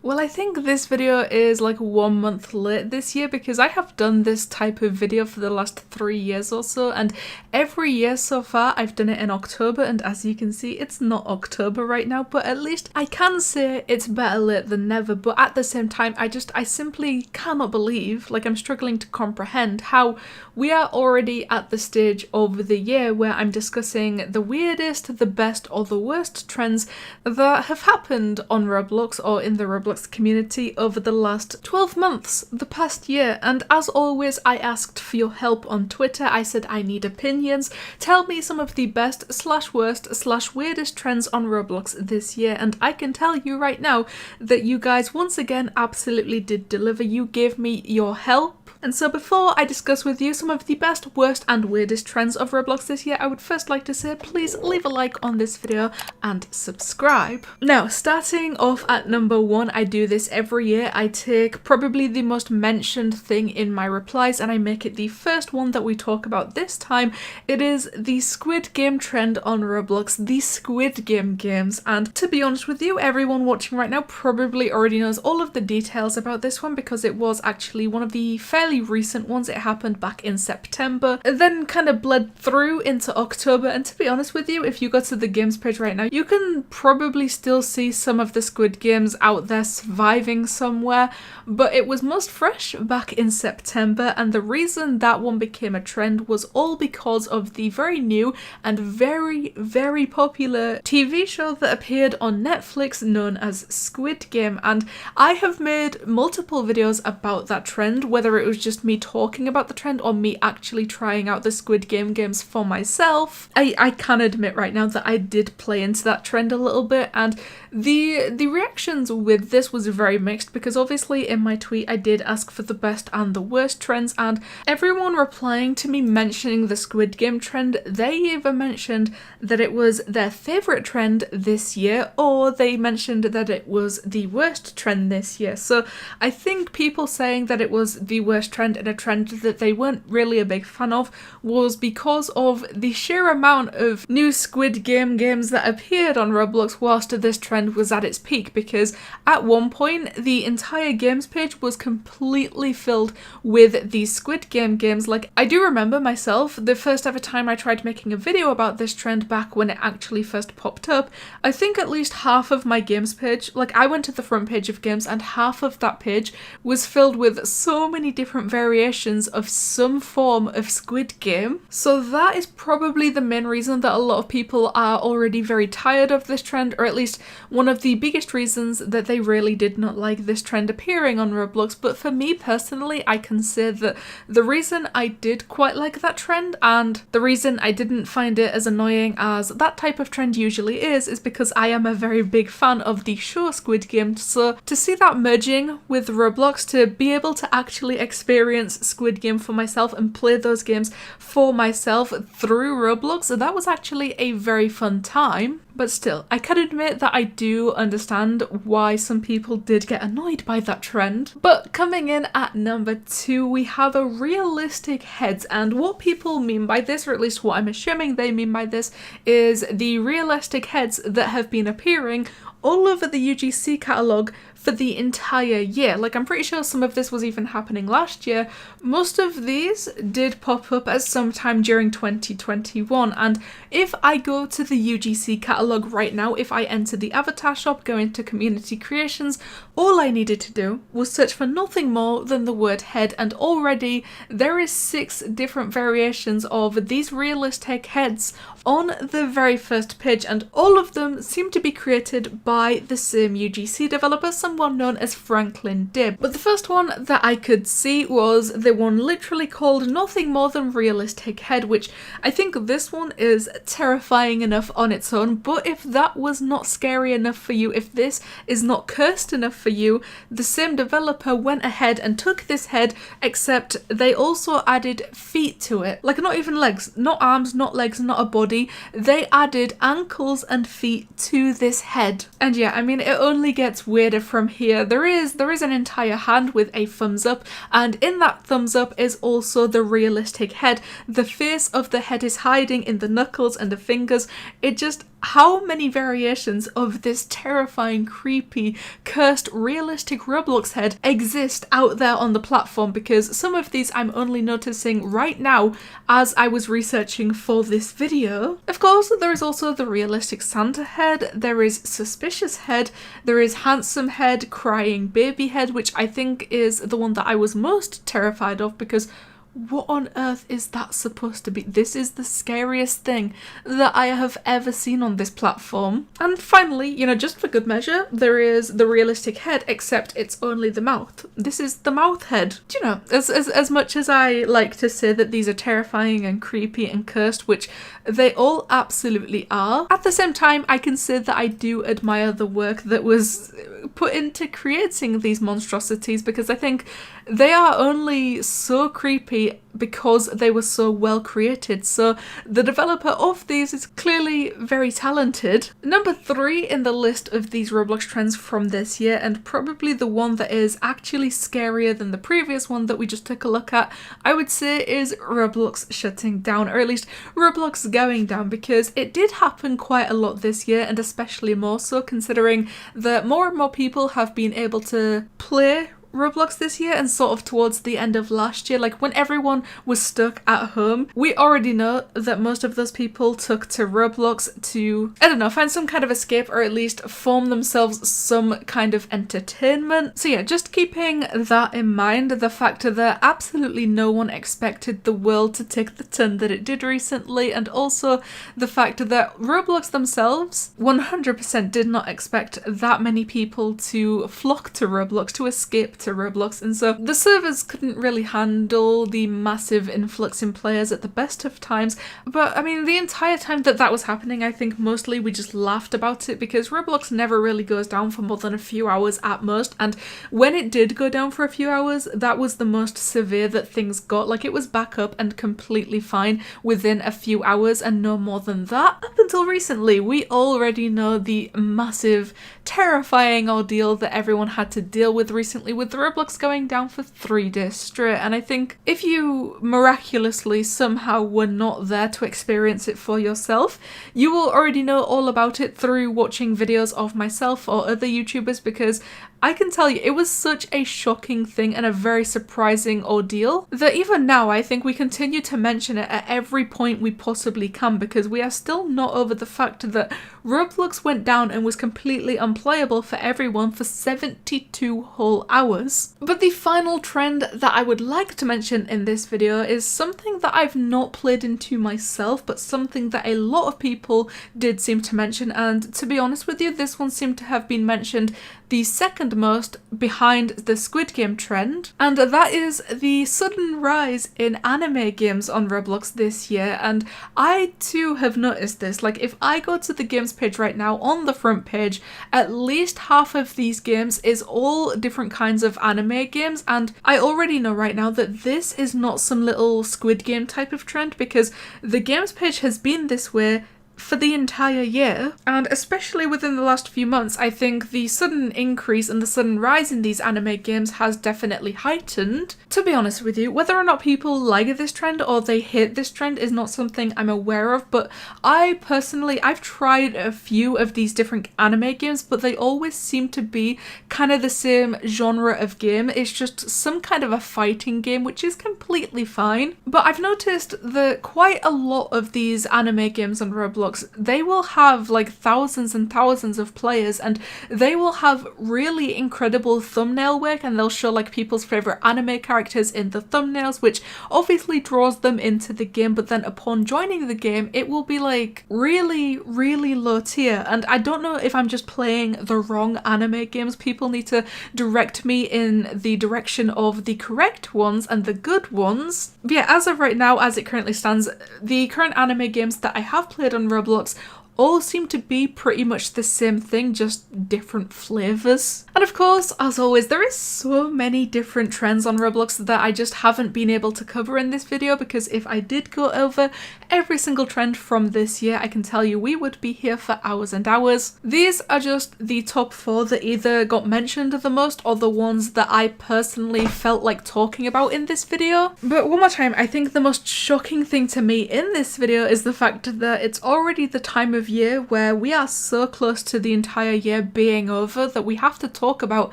Well, I think this video is like 1 month late this year because I have done this type of video for the last 3 years or so, and every year so far I've done it in October, and as you can see it's not October right now, but at least I can say it's better late than never. But at the same time I simply cannot believe, like I'm struggling to comprehend how we are already at the stage of the year where I'm discussing the weirdest, the best or the worst trends that have happened on Roblox or in the Roblox community over the last 12 months, the past year. And as always, I asked for your help on Twitter. I said I need opinions. Tell me some of the best slash worst slash weirdest trends on Roblox this year, and I can tell you right now that you guys once again absolutely did deliver. You gave me your help. And so before I discuss with you some of the best, worst and weirdest trends of Roblox this year, I would first like to say please leave a like on this video and subscribe. Now, starting off at number 1, I do this every year. I take probably the most mentioned thing in my replies and I make it the first one that we talk about this time. It is the Squid Game trend on Roblox, the Squid Game games. And to be honest with you, everyone watching right now probably already knows all of the details about this one because it was actually one of the fairly recent ones. It happened back in September, then kind of bled through into October, and to be honest with you, if you go to the games page right now, you can probably still see some of the Squid Games out there surviving somewhere, but it was most fresh back in September, and the reason that one became a trend was all because of the very new and very popular TV show that appeared on Netflix known as Squid Game. And I have made multiple videos about that trend, whether it was just me talking about the trend or me actually trying out the Squid Game games for myself. I can admit right now that I did play into that trend a little bit, and the reactions with this was very mixed because obviously in my tweet I did ask for the best and the worst trends, and everyone replying to me mentioning the Squid Game trend, they either mentioned that it was their favourite trend this year or they mentioned that it was the worst trend this year. So I think people saying that it was the worst trend and a trend that they weren't really a big fan of was because of the sheer amount of new Squid Game games that appeared on Roblox whilst this trend was at its peak, because at one point the entire games page was completely filled with these Squid Game games. Like, I do remember myself, the first ever time I tried making a video about this trend back when it actually first popped up, I think at least half of my games page, like I went to the front page of games and half of that page was filled with so many different variations of some form of Squid Game. So that is probably the main reason that a lot of people are already very tired of this trend, or at least one of the biggest reasons that they really did not like this trend appearing on Roblox. But for me personally, I can say that the reason I did quite like that trend and the reason I didn't find it as annoying as that type of trend usually is because I am a very big fan of the show Squid Game. So to see that merging with Roblox, to be able to actually experience Squid Game for myself and play those games for myself through Roblox, that was actually a very fun time. But still, I can admit that I do understand why some people did get annoyed by that trend. But coming in at number 2, we have a realistic heads, and what people mean by this, or at least what I'm assuming they mean by this, is the realistic heads that have been appearing all over the UGC catalogue for the entire year. Like, I'm pretty sure some of this was even happening last year. Most of these did pop up at some time during 2021, and if I go to the UGC catalogue right now, if I enter the avatar shop, go into community creations, all I needed to do was search for nothing more than the word head, and already there is 6 different variations of these realistic heads on the very first page, and all of them seem to be created by the same UGC developer, someone known as Franklin Dib. But the first one that I could see was the one literally called nothing more than realistic head, which I think this one is terrifying enough on its own. But if that was not scary enough for you, if this is not cursed enough for you, the same developer went ahead and took this head, except they also added feet to it. Like, not even legs, not arms, not legs, not a body. They added ankles and feet to this head. And yeah, I mean, it only gets weirder from here. There is an entire hand with a thumbs up, and in that thumbs up is also the realistic head. The face of the head is hiding in the knuckles and the fingers. It just how many variations of this terrifying, creepy, cursed, realistic Roblox head exist out there on the platform, because some of these I'm only noticing right now as I was researching for this video. Of course, there is also the realistic Santa head, there is suspicious head, there is handsome head, crying baby head, which I think is the one that I was most terrified of, because what on earth is that supposed to be? This is the scariest thing that I have ever seen on this platform. And finally, you know, just for good measure, there is the realistic head, except it's only the mouth. This is the mouth head. Do you know, as much as I like to say that these are terrifying and creepy and cursed, which they all absolutely are, at the same time, I can say that I do admire the work that was put into creating these monstrosities, because I think they are only so creepy because they were so well created. So the developer of these is clearly very talented. Number 3 in the list of these Roblox trends from this year, and probably the one that is actually scarier than the previous one that we just took a look at, I would say is Roblox shutting down, or at least Roblox going down, because it did happen quite a lot this year, and especially more so considering that more and more people have been able to play Roblox this year, and sort of towards the end of last year, like when everyone was stuck at home, we already know that most of those people took to Roblox to, I don't know, find some kind of escape, or at least form themselves some kind of entertainment. So yeah, just keeping that in mind, the fact that absolutely no one expected the world to take the turn that it did recently, and also the fact that Roblox themselves 100% did not expect that many people to flock to Roblox, to escape to Roblox, and so the servers couldn't really handle the massive influx in players at the best of times. But I mean, the entire time that that was happening, I think mostly we just laughed about it, because Roblox never really goes down for more than a few hours at most, and when it did go down for a few hours, that was the most severe that things got. Like, it was back up and completely fine within a few hours, and no more than that. Up until recently, we already know the massive, terrifying ordeal that everyone had to deal with recently, with the Roblox going down for 3 days straight. And I think if you miraculously somehow were not there to experience it for yourself, you will already know all about it through watching videos of myself or other YouTubers, because I can tell you, it was such a shocking thing and a very surprising ordeal that even now I think we continue to mention it at every point we possibly can, because we are still not over the fact that Roblox went down and was completely unplayable for everyone for 72 whole hours. But the final trend that I would like to mention in this video is something that I've not played into myself, but something that a lot of people did seem to mention, and to be honest with you, this one seemed to have been mentioned the second most behind the Squid Game trend, and that is the sudden rise in anime games on Roblox this year. And I too have noticed this. Like, if I go to the games page right now, on the front page, at least half of these games is all different kinds of anime games, and I already know right now that this is not some little Squid Game type of trend, because the games page has been this way for the entire year, and especially within the last few months, I think the sudden increase and the sudden rise in these anime games has definitely heightened. To be honest with you, whether or not people like this trend or they hate this trend is not something I'm aware of, but I personally, I've tried a few of these different anime games, but they always seem to be kind of the same genre of game. It's just some kind of a fighting game, which is completely fine. But I've noticed that quite a lot of these anime games on Roblox, they will have like thousands and thousands of players, and they will have really incredible thumbnail work, and they'll show like people's favorite anime characters in the thumbnails, which obviously draws them into the game. But then upon joining the game, it will be like really, really low tier. And I don't know if I'm just playing the wrong anime games. People need to direct me in the direction of the correct ones and the good ones. But yeah, as of right now, as it currently stands, the current anime games that I have played on Roblox all seem to be pretty much the same thing, just different flavours. And of course, as always, there is so many different trends on Roblox that I just haven't been able to cover in this video, because if I did go over every single trend from this year, I can tell you we would be here for hours and hours. These are just the top 4 that either got mentioned the most or the ones that I personally felt like talking about in this video. But one more time, I think the most shocking thing to me in this video is the fact that it's already the time of of year where we are so close to the entire year being over that we have to talk about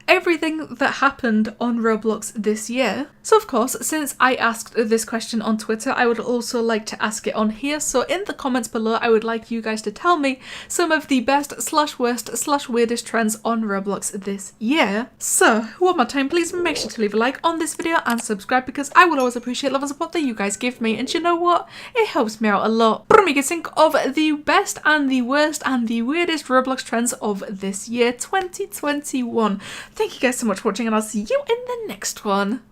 everything that happened on Roblox this year. So of course, since I asked this question on Twitter, I would also like to ask it on here. So in the comments below, I would like you guys to tell me some of the best / worst / weirdest trends on Roblox this year. So one more time, please make sure to leave a like on this video and subscribe, because I will always appreciate love and support that you guys give me, and you know what? It helps me out a lot. But make us think of the best and the worst and the weirdest Roblox trends of this year, 2021. Thank you guys so much for watching, and I'll see you in the next one.